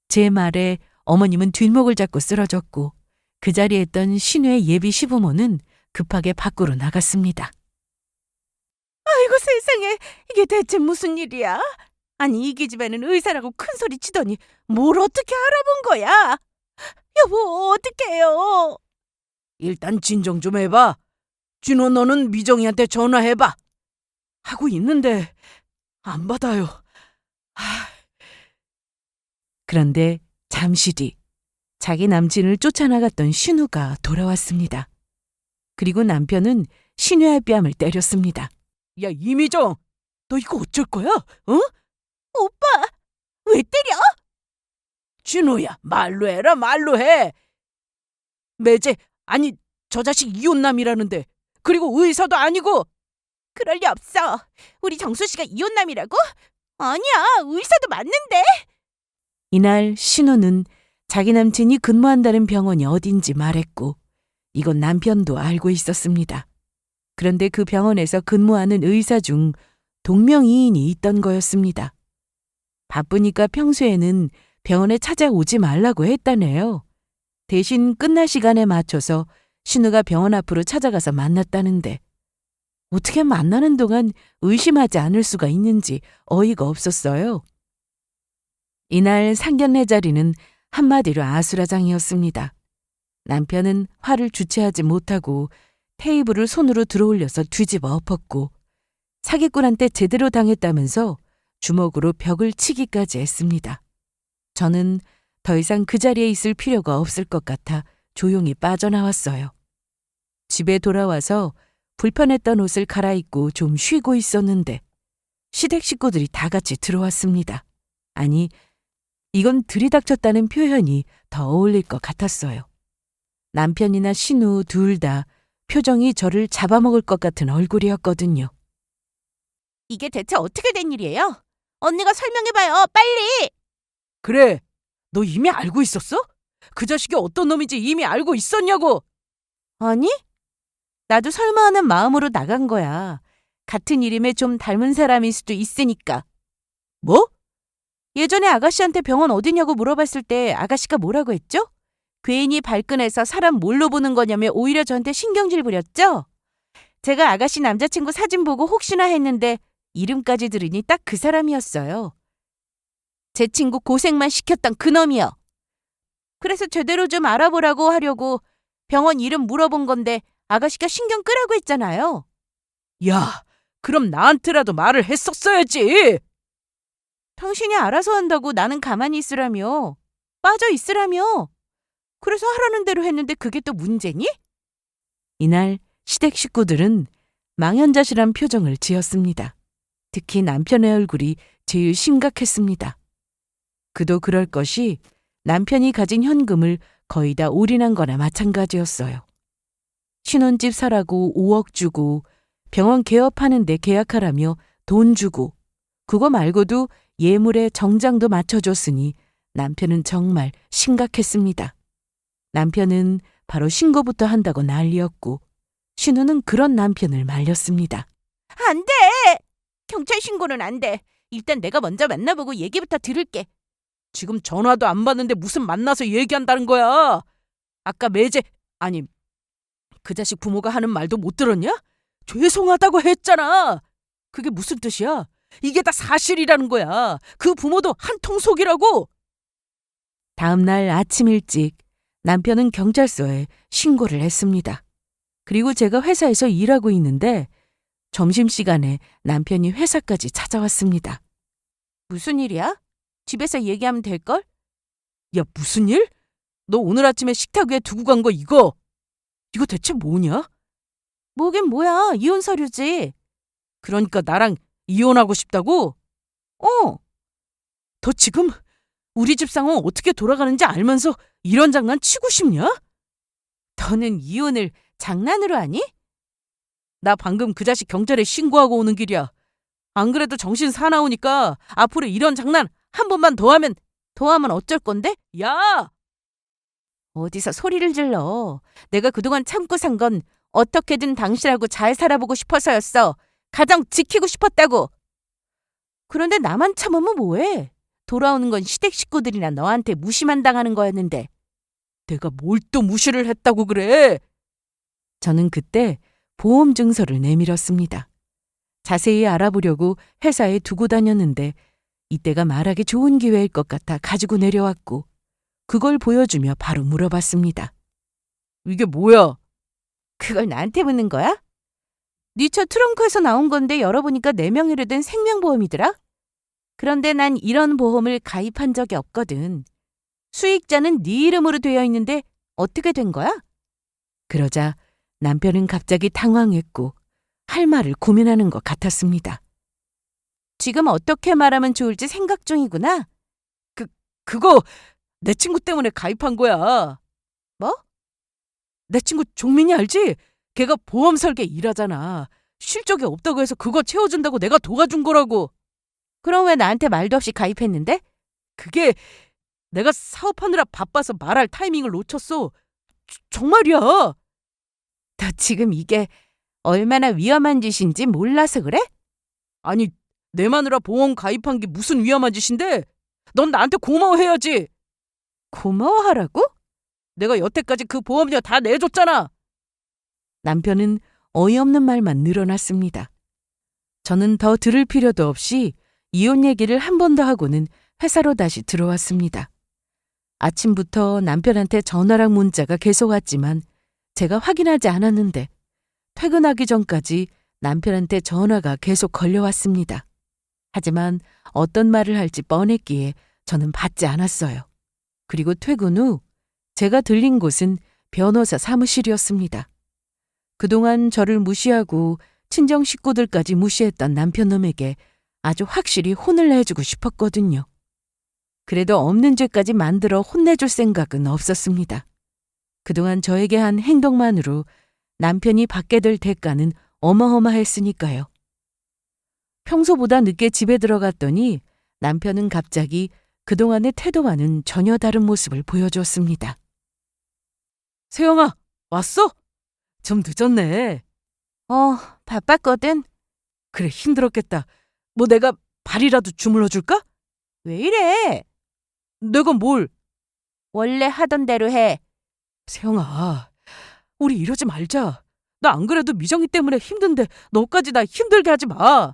제 말에 어머님은 뒷목을 잡고 쓰러졌고 그 자리에 있던 신우의 예비 시부모는 급하게 밖으로 나갔습니다. 아이고 세상에, 이게 대체 무슨 일이야? 아니, 이 기집애는 의사라고 큰 소리 치더니 뭘 어떻게 알아본 거야? 여보, 어떡해요? 일단 진정 좀 해봐. 준호, 너는 미정이한테 전화해봐. 하고 있는데 안 받아요. 그런데 잠시 뒤 자기 남친을 쫓아나갔던 신우가 돌아왔습니다. 그리고 남편은 신우의 뺨을 때렸습니다. 야, 이미정, 너 이거 어쩔 거야? 오빠, 왜 때려? 준호야, 말로 해라, 말로 해. 매제, 아니, 저 자식 이혼남이라는데. 그리고 의사도 아니고. 그럴 리 없어. 우리 정수 씨가 이혼남이라고? 아니야, 의사도 맞는데. 이날 신우는 자기 남친이 근무한다는 병원이 어딘지 말했고 이건 남편도 알고 있었습니다. 그런데 그 병원에서 근무하는 의사 중 동명이인이 있던 거였습니다. 바쁘니까 평소에는 병원에 찾아오지 말라고 했다네요. 대신 끝날 시간에 맞춰서 신우가 병원 앞으로 찾아가서 만났다는데 어떻게 만나는 동안 의심하지 않을 수가 있는지 어이가 없었어요. 이날 상견례 자리는 한마디로 아수라장이었습니다. 남편은 화를 주체하지 못하고 테이블을 손으로 들어올려서 뒤집어 엎었고 사기꾼한테 제대로 당했다면서 주먹으로 벽을 치기까지 했습니다. 저는 더 이상 그 자리에 있을 필요가 없을 것 같아 조용히 빠져나왔어요. 집에 돌아와서 불편했던 옷을 갈아입고 좀 쉬고 있었는데 시댁 식구들이 다 같이 들어왔습니다. 아니, 이건 들이닥쳤다는 표현이 더 어울릴 것 같았어요. 남편이나 신우 둘 다 표정이 저를 잡아먹을 것 같은 얼굴이었거든요. 이게 대체 어떻게 된 일이에요? 언니가 설명해봐요, 빨리! 그래, 너 이미 알고 있었어? 그 자식이 어떤 놈인지 이미 알고 있었냐고! 아니? 나도 설마 하는 마음으로 나간 거야. 같은 이름에 좀 닮은 사람일 수도 있으니까. 뭐? 예전에 아가씨한테 병원 어디냐고 물어봤을 때 아가씨가 뭐라고 했죠? 괜히 발끈해서 사람 뭘로 보는 거냐며 오히려 저한테 신경질 부렸죠? 제가 아가씨 남자친구 사진 보고 혹시나 했는데 이름까지 들으니 딱 그 사람이었어요. 제 친구 고생만 시켰던 그놈이요. 그래서 제대로 좀 알아보라고 하려고 병원 이름 물어본 건데 아가씨가 신경 끄라고 했잖아요. 야, 그럼 나한테라도 말을 했었어야지. 당신이 알아서 한다고 나는 가만히 있으라며. 빠져 있으라며. 그래서 하라는 대로 했는데 그게 또 문제니? 이날 시댁 식구들은 망연자실한 표정을 지었습니다. 특히 남편의 얼굴이 제일 심각했습니다. 그도 그럴 것이 남편이 가진 현금을 거의 다 올인한 거나 마찬가지였어요. 신혼집 사라고 5억 주고 병원 개업하는 데 계약하라며 돈 주고 그거 말고도 예물에 정장도 맞춰줬으니 남편은 정말 심각했습니다. 남편은 바로 신고부터 한다고 난리였고 신우는 그런 남편을 말렸습니다. 안 돼! 경찰 신고는 안 돼. 일단 내가 먼저 만나보고 얘기부터 들을게. 지금 전화도 안 받는데 무슨 만나서 얘기한다는 거야? 아까 아니, 그 자식 부모가 하는 말도 못 들었냐? 죄송하다고 했잖아. 그게 무슨 뜻이야? 이게 다 사실이라는 거야. 그 부모도 한통속이라고. 다음 날 아침 일찍 남편은 경찰서에 신고를 했습니다. 그리고 제가 회사에서 일하고 있는데 점심시간에 남편이 회사까지 찾아왔습니다. 무슨 일이야? 집에서 얘기하면 될걸? 야, 무슨 일? 너 오늘 아침에 식탁 위에 두고 간 거 이거 대체 뭐냐? 뭐긴 뭐야, 이혼 서류지. 그러니까 나랑 이혼하고 싶다고? 어. 너 지금 우리 집 상황 어떻게 돌아가는지 알면서 이런 장난 치고 싶냐? 너는 이혼을 장난으로 하니? 나 방금 그 자식 경찰에 신고하고 오는 길이야. 안 그래도 정신 사나우니까 앞으로 이런 장난 한 번만 더 하면 어쩔 건데? 야! 어디서 소리를 질러. 내가 그동안 참고 산 건 어떻게든 당신하고 잘 살아보고 싶어서였어. 가정 지키고 싶었다고. 그런데 나만 참으면 뭐해? 돌아오는 건 시댁 식구들이나 너한테 무시만 당하는 거였는데. 내가 뭘 또 무시를 했다고 그래? 저는 그때 보험 증서를 내밀었습니다. 자세히 알아보려고 회사에 두고 다녔는데 이때가 말하기 좋은 기회일 것 같아 가지고 내려왔고 그걸 보여주며 바로 물어봤습니다. 이게 뭐야? 그걸 나한테 묻는 거야? 네 차 트렁크에서 나온 건데 열어보니까 내 명의로 된 생명보험이더라? 그런데 난 이런 보험을 가입한 적이 없거든. 수익자는 네 이름으로 되어 있는데 어떻게 된 거야? 그러자 남편은 갑자기 당황했고 할 말을 고민하는 것 같았습니다. 지금 어떻게 말하면 좋을지 생각 중이구나. 그거 내 친구 때문에 가입한 거야. 뭐? 내 친구 종민이 알지? 걔가 보험 설계 일하잖아. 쉴 적이 없다고 해서 그거 채워준다고 내가 도와준 거라고. 그럼 왜 나한테 말도 없이 가입했는데? 그게 내가 사업하느라 바빠서 말할 타이밍을 놓쳤어. 정말이야. 너 지금 이게 얼마나 위험한 짓인지 몰라서 그래? 아니, 내 마누라 보험 가입한 게 무슨 위험한 짓인데? 넌 나한테 고마워해야지. 고마워하라고? 내가 여태까지 그 보험료 다 내줬잖아. 남편은 어이없는 말만 늘어났습니다. 저는 더 들을 필요도 없이 이혼 얘기를 한 번 더 하고는 회사로 다시 들어왔습니다. 아침부터 남편한테 전화랑 문자가 계속 왔지만 제가 확인하지 않았는데 퇴근하기 전까지 남편한테 전화가 계속 걸려왔습니다. 하지만 어떤 말을 할지 뻔했기에 저는 받지 않았어요. 그리고 퇴근 후 제가 들린 곳은 변호사 사무실이었습니다. 그동안 저를 무시하고 친정 식구들까지 무시했던 남편놈에게 아주 확실히 혼을 내주고 싶었거든요. 그래도 없는 죄까지 만들어 혼내줄 생각은 없었습니다. 그동안 저에게 한 행동만으로 남편이 받게 될 대가는 어마어마했으니까요. 평소보다 늦게 집에 들어갔더니 남편은 갑자기 그동안의 태도와는 전혀 다른 모습을 보여주었습니다. 세영아, 왔어? 좀 늦었네. 바빴거든. 그래, 힘들었겠다. 뭐 내가 발이라도 주물러 줄까? 왜 이래? 내가 뭘? 원래 하던 대로 해. 세영아, 우리 이러지 말자. 나 안 그래도 미정이 때문에 힘든데 너까지 나 힘들게 하지 마.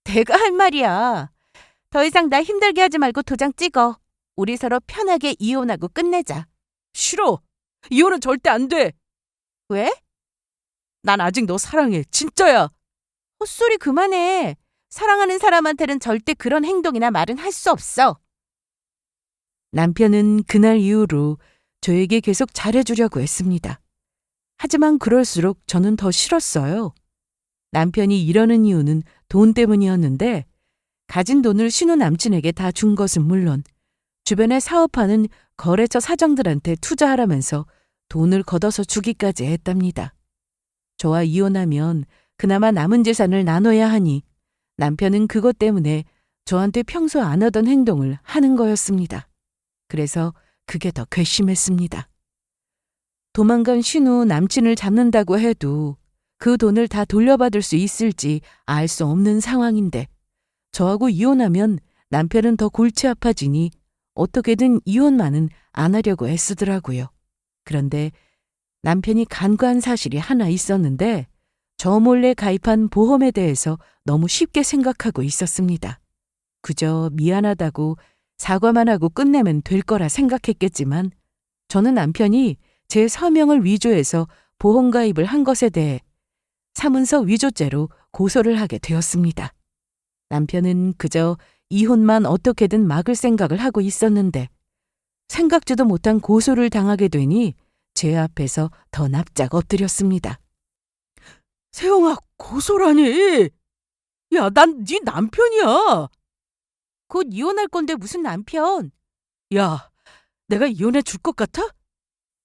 내가 할 말이야. 더 이상 나 힘들게 하지 말고 도장 찍어. 우리 서로 편하게 이혼하고 끝내자. 싫어. 이혼은 절대 안 돼. 왜? 난 아직 너 사랑해. 진짜야. 헛소리 그만해. 사랑하는 사람한테는 절대 그런 행동이나 말은 할 수 없어. 남편은 그날 이후로 저에게 계속 잘해주려고 했습니다. 하지만 그럴수록 저는 더 싫었어요. 남편이 이러는 이유는 돈 때문이었는데 가진 돈을 신우 남친에게 다 준 것은 물론 주변에 사업하는 거래처 사장들한테 투자하라면서 돈을 걷어서 주기까지 했답니다. 저와 이혼하면 그나마 남은 재산을 나눠야 하니 남편은 그것 때문에 저한테 평소 안 하던 행동을 하는 거였습니다. 그래서 그게 더 괘씸했습니다. 도망간 신우 남친을 잡는다고 해도 그 돈을 다 돌려받을 수 있을지 알 수 없는 상황인데 저하고 이혼하면 남편은 더 골치 아파지니 어떻게든 이혼만은 안 하려고 애쓰더라고요. 그런데 남편이 간과한 사실이 하나 있었는데 저 몰래 가입한 보험에 대해서 너무 쉽게 생각하고 있었습니다. 그저 미안하다고 사과만 하고 끝내면 될 거라 생각했겠지만 저는 남편이 제 서명을 위조해서 보험 가입을 한 것에 대해 사문서 위조죄로 고소를 하게 되었습니다. 남편은 그저 이혼만 어떻게든 막을 생각을 하고 있었는데 생각지도 못한 고소를 당하게 되니 제 앞에서 더 납작 엎드렸습니다. 세영아, 고소라니. 야, 난 네 남편이야. 곧 이혼할 건데 무슨 남편? 야, 내가 이혼해 줄 것 같아?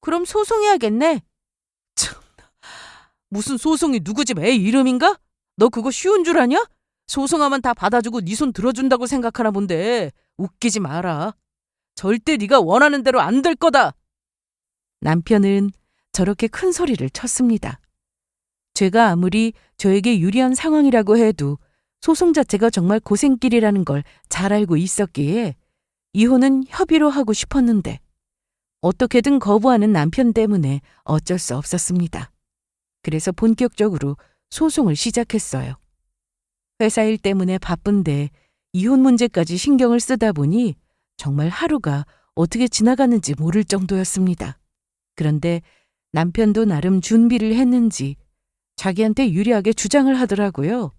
그럼 소송해야겠네. 참, 무슨 소송이 누구 집 애 이름인가? 너 그거 쉬운 줄 아냐? 소송하면 다 받아주고 네 손 들어준다고 생각하나 본데 웃기지 마라. 절대 네가 원하는 대로 안 될 거다. 남편은 저렇게 큰 소리를 쳤습니다. 제가 아무리 저에게 유리한 상황이라고 해도 소송 자체가 정말 고생길이라는 걸 잘 알고 있었기에 이혼은 협의로 하고 싶었는데 어떻게든 거부하는 남편 때문에 어쩔 수 없었습니다. 그래서 본격적으로 소송을 시작했어요. 회사 일 때문에 바쁜데 이혼 문제까지 신경을 쓰다 보니 정말 하루가 어떻게 지나가는지 모를 정도였습니다. 그런데 남편도 나름 준비를 했는지 자기한테 유리하게 주장을 하더라고요.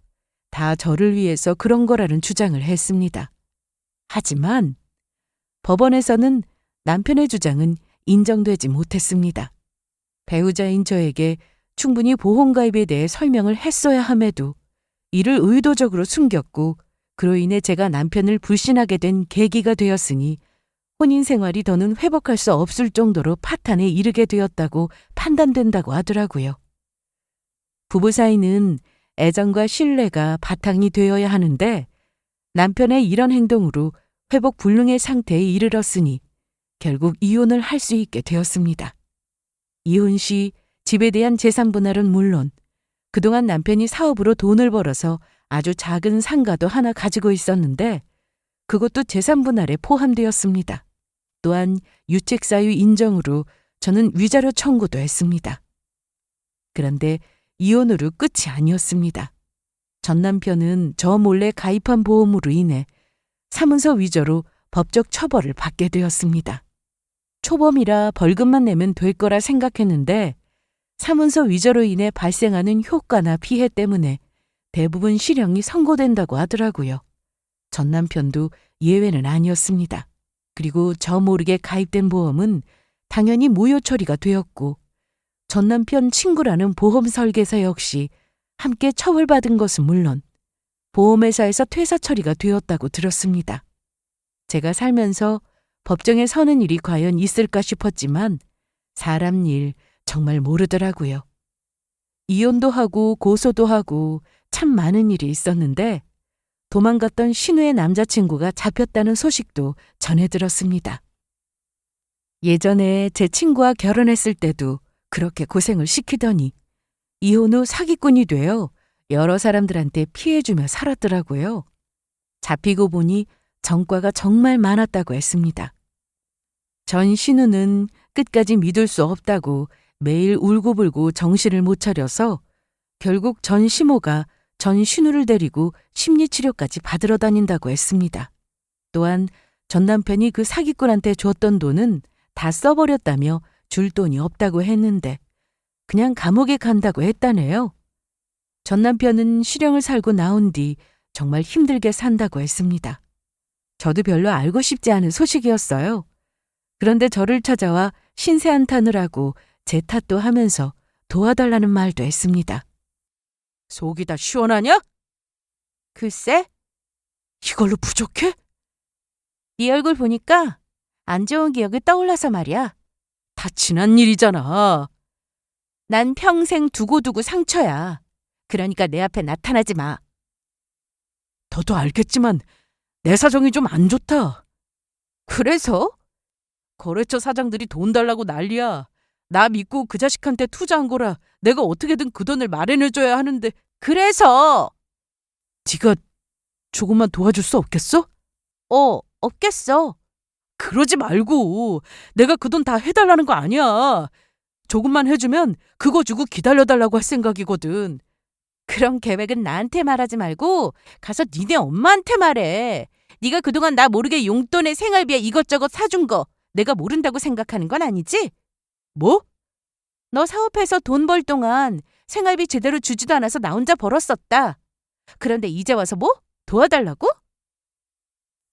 다 저를 위해서 그런 거라는 주장을 했습니다. 하지만 법원에서는 남편의 주장은 인정되지 못했습니다. 배우자인 저에게 충분히 보험가입에 대해 설명을 했어야 함에도 이를 의도적으로 숨겼고 그로 인해 제가 남편을 불신하게 된 계기가 되었으니 혼인 생활이 더는 회복할 수 없을 정도로 파탄에 이르게 되었다고 판단된다고 하더라고요. 부부 사이는 애정과 신뢰가 바탕이 되어야 하는데 남편의 이런 행동으로 회복 불능의 상태에 이르렀으니 결국 이혼을 할 수 있게 되었습니다. 이혼 시 집에 대한 재산 분할은 물론 그동안 남편이 사업으로 돈을 벌어서 아주 작은 상가도 하나 가지고 있었는데 그것도 재산 분할에 포함되었습니다. 또한 유책 사유 인정으로 저는 위자료 청구도 했습니다. 그런데 이혼으로 끝이 아니었습니다. 전 남편은 저 몰래 가입한 보험으로 인해 사문서 위조로 법적 처벌을 받게 되었습니다. 초범이라 벌금만 내면 될 거라 생각했는데 사문서 위조로 인해 발생하는 효과나 피해 때문에 대부분 실형이 선고된다고 하더라고요. 전 남편도 예외는 아니었습니다. 그리고 저 모르게 가입된 보험은 당연히 무효 처리가 되었고 전 남편 친구라는 보험 설계사 역시 함께 처벌받은 것은 물론 보험회사에서 퇴사 처리가 되었다고 들었습니다. 제가 살면서 법정에 서는 일이 과연 있을까 싶었지만 사람 일 정말 모르더라고요. 이혼도 하고 고소도 하고 참 많은 일이 있었는데 도망갔던 신우의 남자친구가 잡혔다는 소식도 전해 들었습니다. 예전에 제 친구와 결혼했을 때도 그렇게 고생을 시키더니 이혼 후 사기꾼이 되어 여러 사람들한테 피해주며 살았더라고요. 잡히고 보니 전과가 정말 많았다고 했습니다. 전 신우는 끝까지 믿을 수 없다고 매일 울고불고 정신을 못 차려서 결국 전 시모가 전 신우를 데리고 심리치료까지 받으러 다닌다고 했습니다. 또한 전 남편이 그 사기꾼한테 줬던 돈은 다 써버렸다며 줄 돈이 없다고 했는데 그냥 감옥에 간다고 했다네요. 전 남편은 실형을 살고 나온 뒤 정말 힘들게 산다고 했습니다. 저도 별로 알고 싶지 않은 소식이었어요. 그런데 저를 찾아와 신세 한탄을 하고 제 탓도 하면서 도와달라는 말도 했습니다. 속이 다 시원하냐? 글쎄, 이걸로 부족해? 네 얼굴 보니까 안 좋은 기억이 떠올라서 말이야. 다 지난 일이잖아. 난 평생 두고두고 상처야. 그러니까 내 앞에 나타나지 마. 너도 알겠지만 내 사정이 좀 안 좋다. 그래서? 거래처 사장들이 돈 달라고 난리야. 나 믿고 그 자식한테 투자한 거라 내가 어떻게든 그 돈을 마련해줘야 하는데 그래서 네가 조금만 도와줄 수 없겠어? 없겠어. 그러지 말고 내가 그 돈 다 해달라는 거 아니야. 조금만 해주면 그거 주고 기다려달라고 할 생각이거든. 그런 계획은 나한테 말하지 말고 가서 니네 엄마한테 말해. 네가 그동안 나 모르게 용돈에 생활비에 이것저것 사준 거 내가 모른다고 생각하는 건 아니지? 뭐? 너 사업해서 돈 벌 동안 생활비 제대로 주지도 않아서 나 혼자 벌었었다. 그런데 이제 와서 뭐? 도와달라고?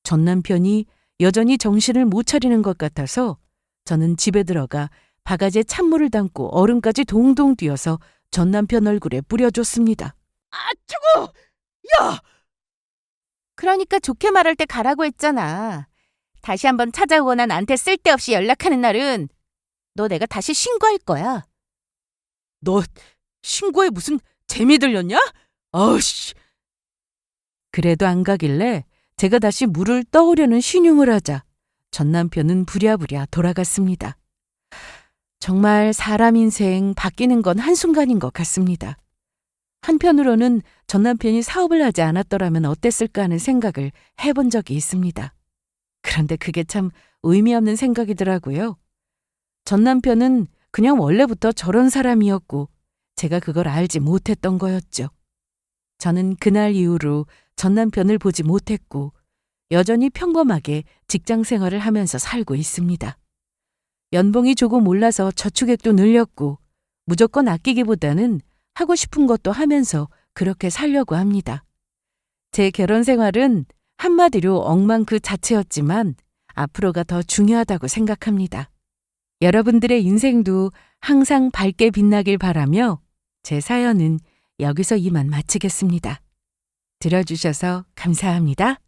전 남편이 여전히 정신을 못 차리는 것 같아서 저는 집에 들어가 바가지에 찬물을 담고 얼음까지 동동 띄어서 전 남편 얼굴에 뿌려줬습니다. 아, 뜨거! 야! 그러니까 좋게 말할 때 가라고 했잖아. 다시 한번 찾아오거나 나한테 쓸데없이 연락하는 날은 너 내가 다시 신고할 거야. 너 신고에 무슨 재미 들렸냐? 아우씨. 그래도 안 가길래 제가 다시 물을 떠오려는 신용을 하자 전 남편은 부랴부랴 돌아갔습니다. 정말 사람 인생 바뀌는 건 한순간인 것 같습니다. 한편으로는 전 남편이 사업을 하지 않았더라면 어땠을까 하는 생각을 해본 적이 있습니다. 그런데 그게 참 의미 없는 생각이더라고요. 전 남편은 그냥 원래부터 저런 사람이었고 제가 그걸 알지 못했던 거였죠. 저는 그날 이후로 전 남편을 보지 못했고 여전히 평범하게 직장 생활을 하면서 살고 있습니다. 연봉이 조금 올라서 저축액도 늘렸고 무조건 아끼기보다는 하고 싶은 것도 하면서 그렇게 살려고 합니다. 제 결혼 생활은 한마디로 엉망 그 자체였지만 앞으로가 더 중요하다고 생각합니다. 여러분들의 인생도 항상 밝게 빛나길 바라며 제 사연은 여기서 이만 마치겠습니다. 들어주셔서 감사합니다.